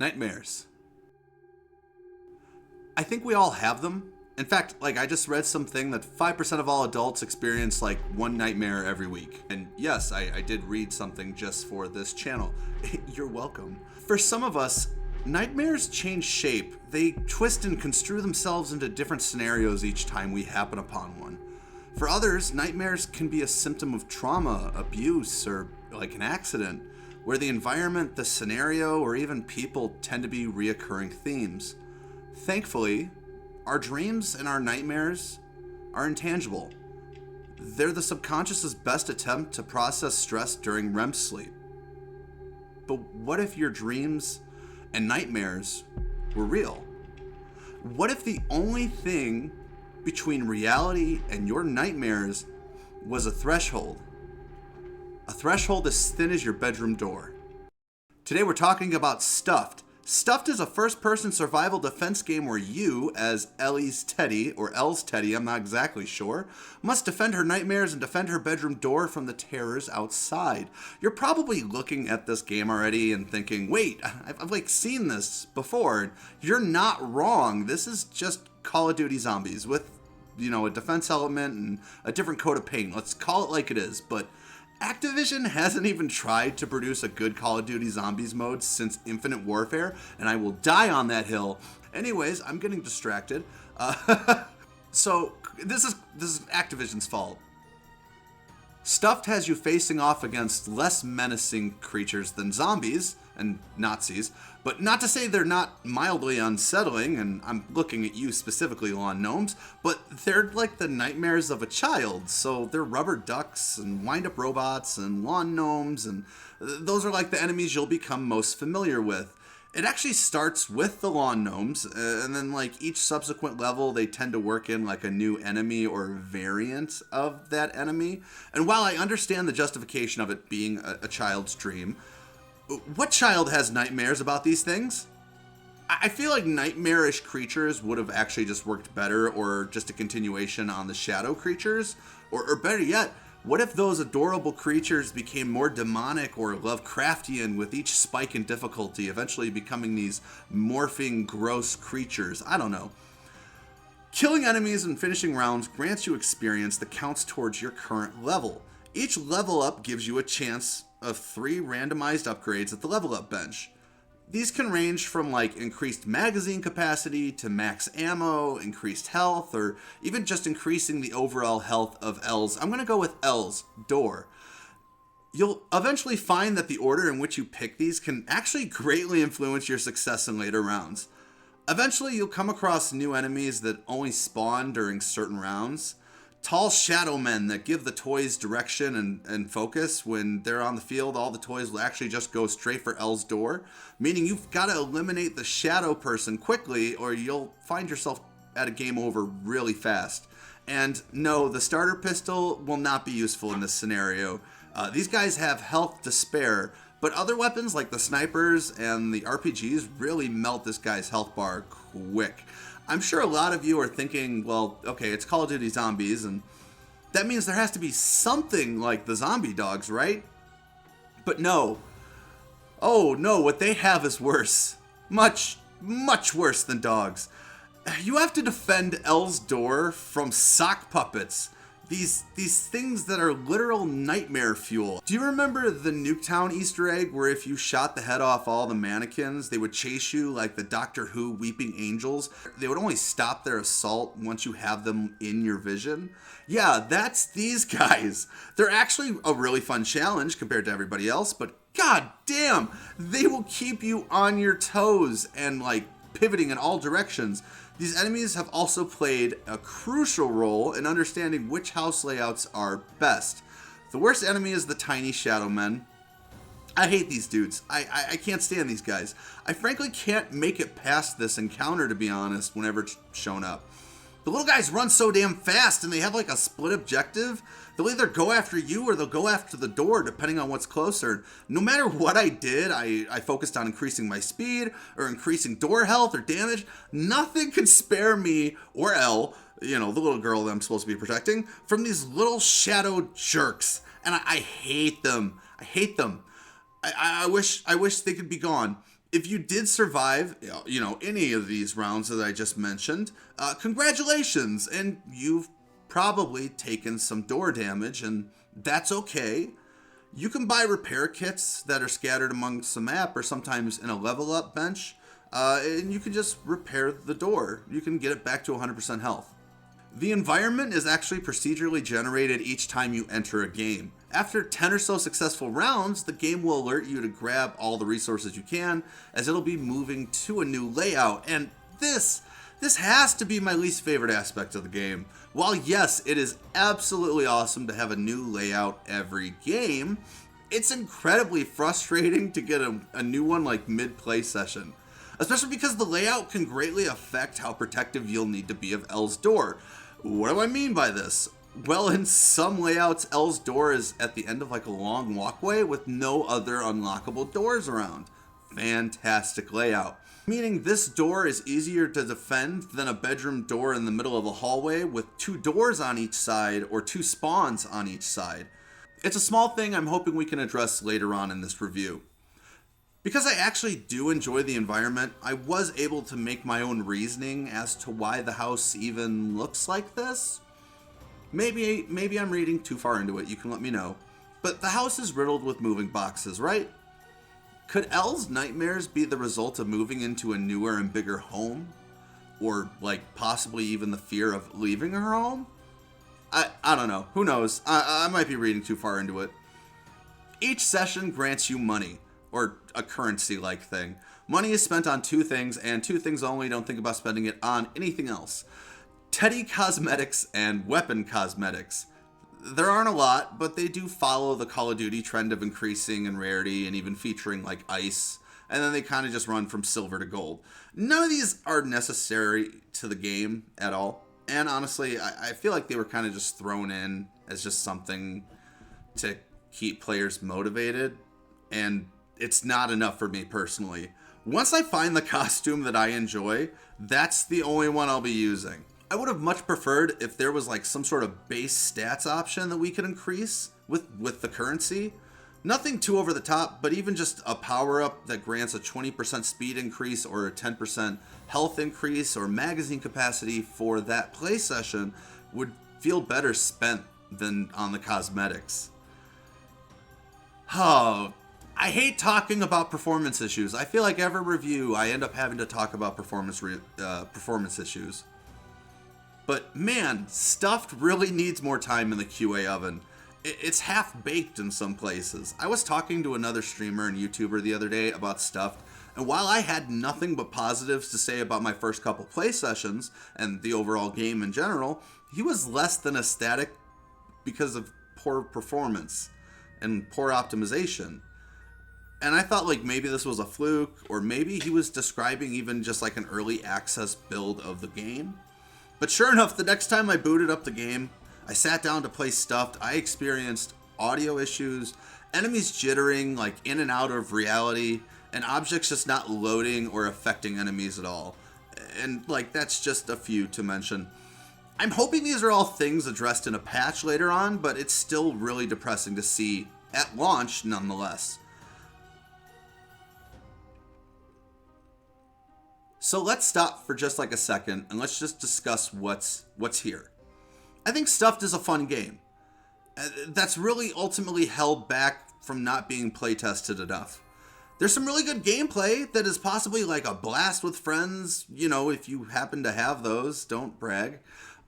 Nightmares. I think we all have them. In fact, I just read something that 5% of all adults experience one nightmare every week. And yes, I did read something just for this channel. You're welcome. For some of us, nightmares change shape. They twist and construe themselves into different scenarios each time we happen upon one. For others, nightmares can be a symptom of trauma, abuse, or an accident, where the environment, the scenario, or even people tend to be reoccurring themes. Thankfully, our dreams and our nightmares are intangible. They're the subconscious's best attempt to process stress during REM sleep. But what if your dreams and nightmares were real? What if the only thing between reality and your nightmares was a threshold? A threshold as thin as your bedroom door. Today we're talking about Stuffed. Stuffed is a first-person survival defense game where you, as Ellie's Teddy, or Elle's Teddy, I'm not exactly sure, must defend her nightmares and defend her bedroom door from the terrors outside. You're probably looking at this game already and thinking, wait, I've seen this before. You're not wrong. This is just Call of Duty Zombies with, a defense element and a different coat of paint. Let's call it like it is, but Activision hasn't even tried to produce a good Call of Duty Zombies mode since Infinite Warfare, and I will die on that hill. Anyways, I'm getting distracted. So this is Activision's fault. Stuffed has you facing off against less menacing creatures than zombies and Nazis, but not to say they're not mildly unsettling, and I'm looking at you specifically, lawn gnomes, but they're like the nightmares of a child. So they're rubber ducks and wind-up robots and lawn gnomes, and those are like the enemies you'll become most familiar with. It actually starts with the lawn gnomes, and then each subsequent level they tend to work in a new enemy or variant of that enemy. And while I understand the justification of it being a child's dream, what child has nightmares about these things? I feel like nightmarish creatures would have actually just worked better, or just a continuation on the shadow creatures, or better yet, what if those adorable creatures became more demonic or Lovecraftian with each spike in difficulty, eventually becoming these morphing, gross creatures? I don't know. Killing enemies and finishing rounds grants you experience that counts towards your current level. Each level up gives you a chance of 3 randomized upgrades at the level up bench. These can range from increased magazine capacity to max ammo, increased health, or even just increasing the overall health of Elle's. I'm going to go with Elle's door. You'll eventually find that the order in which you pick these can actually greatly influence your success in later rounds. Eventually, you'll come across new enemies that only spawn during certain rounds. Tall shadow men that give the toys direction and focus. When they're on the field, all the toys will actually just go straight for Elle's door, meaning you've got to eliminate the shadow person quickly or you'll find yourself at a game over really fast. And no, the starter pistol will not be useful in this scenario. These guys have health to spare, but other weapons like the snipers and the RPGs really melt this guy's health bar quick. I'm sure a lot of you are thinking, well, okay, it's Call of Duty Zombies, and that means there has to be something like the zombie dogs, right? But no. Oh, no, what they have is worse. Much, much worse than dogs. You have to defend Elle's door from sock puppets. These things that are literal nightmare fuel. Do you remember the Nuketown Easter egg where if you shot the head off all the mannequins, they would chase you like the Doctor Who weeping angels? They would only stop their assault once you have them in your vision. Yeah, that's these guys. They're actually a really fun challenge compared to everybody else, but god damn, they will keep you on your toes and pivoting in all directions. These enemies have also played a crucial role in understanding which house layouts are best. The worst enemy is the tiny shadow men. I hate these dudes. I can't stand these guys. I frankly can't make it past this encounter, to be honest, whenever it's shown up. The little guys run so damn fast and they have a split objective. They'll either go after you or they'll go after the door, depending on what's closer. No matter what I did, I focused on increasing my speed or increasing door health or damage. Nothing can spare me or Elle, the little girl that I'm supposed to be protecting, from these little shadow jerks. And I hate them. I hate them. I wish they could be gone. If you did survive, any of these rounds that I just mentioned, congratulations, and you've probably taken some door damage, and that's okay. You can buy repair kits that are scattered amongst the map or sometimes in a level up bench, and you can just repair the door. You can get it back to 100% health. The environment is actually procedurally generated each time you enter a game. After 10 or so successful rounds, the game will alert you to grab all the resources you can, as it'll be moving to a new layout. And this has to be my least favorite aspect of the game. While yes, it is absolutely awesome to have a new layout every game, it's incredibly frustrating to get a new one like mid-play session. Especially because the layout can greatly affect how protective you'll need to be of L's door. What do I mean by this? Well, in some layouts, L's door is at the end of like a long walkway with no other unlockable doors around. Fantastic layout. Meaning this door is easier to defend than a bedroom door in the middle of a hallway with 2 doors on each side or 2 spawns on each side. It's a small thing I'm hoping we can address later on in this review. Because I actually do enjoy the environment, I was able to make my own reasoning as to why the house even looks like this. Maybe I'm reading too far into it, you can let me know. But the house is riddled with moving boxes, right? Could Elle's nightmares be the result of moving into a newer and bigger home? Or like possibly even the fear of leaving her home? I don't know, who knows? I might be reading too far into it. Each session grants you money, or a currency-like thing. Money is spent on 2 things, and 2 things only. Don't think about spending it on anything else. Teddy cosmetics and weapon cosmetics. There aren't a lot, but they do follow the Call of Duty trend of increasing in rarity and even featuring like ice, and then they kind of just run from silver to gold. None of these are necessary to the game at all, and honestly, I feel like they were kind of just thrown in as just something to keep players motivated, and it's not enough for me personally. Once I find the costume that I enjoy, that's the only one I'll be using. I would have much preferred if there was like some sort of base stats option that we could increase with the currency. Nothing too over the top, but even just a power up that grants a 20% speed increase or a 10% health increase or magazine capacity for that play session would feel better spent than on the cosmetics. Oh, I hate talking about performance issues. I feel like every review I end up having to talk about performance issues. But man, Stuffed really needs more time in the QA oven. It's half baked in some places. I was talking to another streamer and YouTuber the other day about Stuffed, and while I had nothing but positives to say about my first couple play sessions and the overall game in general, he was less than ecstatic because of poor performance and poor optimization. And I thought like maybe this was a fluke, or maybe he was describing even just like an early access build of the game. But sure enough, the next time I booted up the game, I sat down to play Stuffed, I experienced audio issues, enemies jittering like in and out of reality, and objects just not loading or affecting enemies at all. And like that's just a few to mention. I'm hoping these are all things addressed in a patch later on, but it's still really depressing to see at launch nonetheless. So let's stop for just like a second and let's just discuss what's here. I think Stuffed is a fun game. That's really ultimately held back from not being playtested enough. There's some really good gameplay that is possibly like a blast with friends, if you happen to have those. Don't brag.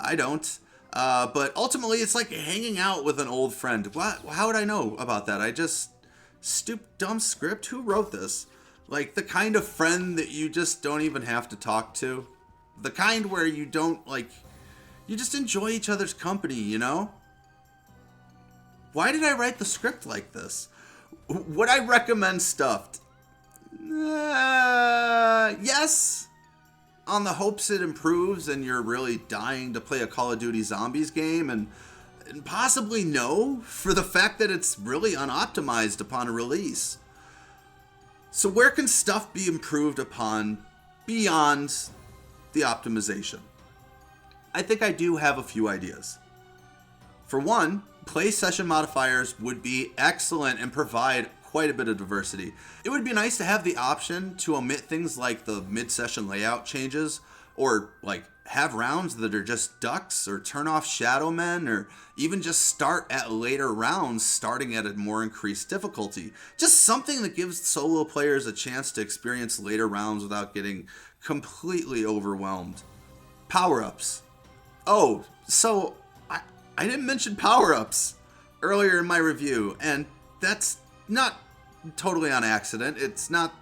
I don't. But ultimately it's like hanging out with an old friend. How would I know about that? I just... dumb script? Who wrote this? Like the kind of friend that you just don't even have to talk to. The kind where you don't you just enjoy each other's company, Why did I write the script like this? Would I recommend Stuffed? Yes. On the hopes it improves and you're really dying to play a Call of Duty Zombies game, and possibly no, for the fact that it's really unoptimized upon a release. So where can stuff be improved upon beyond the optimization? I think I do have a few ideas. For one, play session modifiers would be excellent and provide quite a bit of diversity. It would be nice to have the option to omit things like the mid-session layout changes, or like have rounds that are just ducks, or turn off shadow men, or even just start at later rounds starting at a more increased difficulty. Just something that gives solo players a chance to experience later rounds without getting completely overwhelmed. Power-ups. Oh, so I didn't mention power-ups earlier in my review, and that's not totally on accident. It's not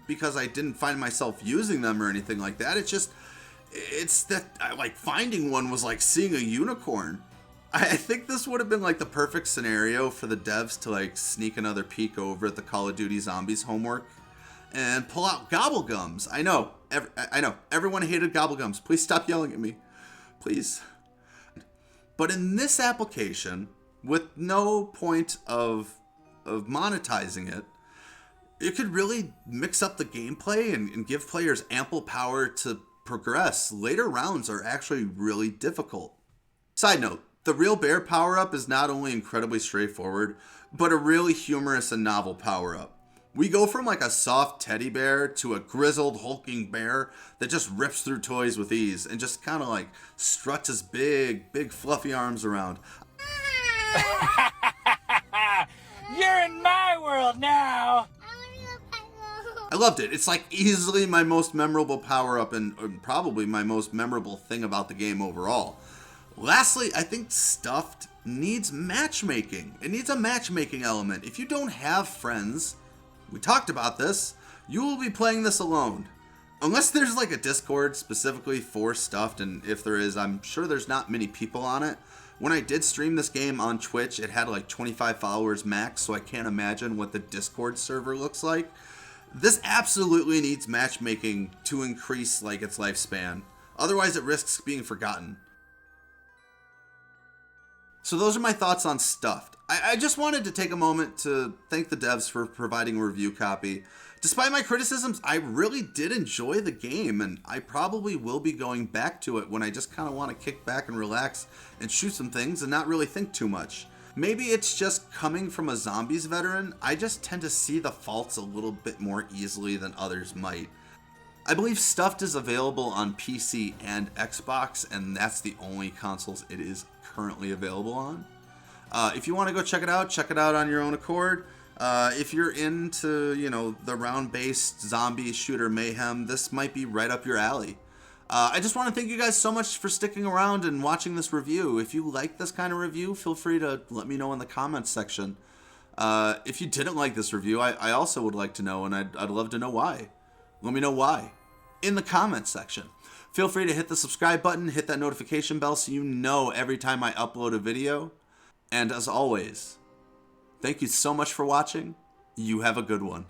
because I didn't find myself using them or anything like that. It's that like finding one was like seeing a unicorn. I think this would have been like the perfect scenario for the devs to like sneak another peek over at the Call of Duty Zombies homework and pull out gobblegums. I know everyone hated gobblegums. Please stop yelling at me, please. But in this application, with no point of monetizing it, it could really mix up the gameplay and give players ample power to progress. Later rounds are actually really difficult. Side note, the real bear power-up is not only incredibly straightforward, but a really humorous and novel power-up. We go from like a soft teddy bear to a grizzled, hulking bear that just rips through toys with ease and just kind of like struts his big, fluffy arms around. You're in my world now! I loved it. It's like easily my most memorable power-up and probably my most memorable thing about the game overall. Lastly, I think Stuffed needs matchmaking. It needs a matchmaking element. If you don't have friends, we talked about this, you will be playing this alone. Unless there's like a Discord specifically for Stuffed, and if there is, I'm sure there's not many people on it. When I did stream this game on Twitch, it had like 25 followers max, so I can't imagine what the Discord server looks like. This absolutely needs matchmaking to increase like its lifespan. Otherwise, it risks being forgotten. So those are my thoughts on Stuffed. I just wanted to take a moment to thank the devs for providing a review copy. Despite my criticisms, I really did enjoy the game, and I probably will be going back to it when I just kind of want to kick back and relax and shoot some things and not really think too much. Maybe it's just coming from a Zombies veteran, I just tend to see the faults a little bit more easily than others might. I believe Stuffed is available on PC and Xbox, and that's the only consoles it is currently available on. If you want to go check it out on your own accord. If you're into, the round-based zombie shooter mayhem, this might be right up your alley. I just want to thank you guys so much for sticking around and watching this review. If you like this kind of review, feel free to let me know in the comments section. If you didn't like this review, I also would like to know, and I'd love to know why. Let me know why in the comments section. Feel free to hit the subscribe button, hit that notification bell so you know every time I upload a video. And as always, thank you so much for watching. You have a good one.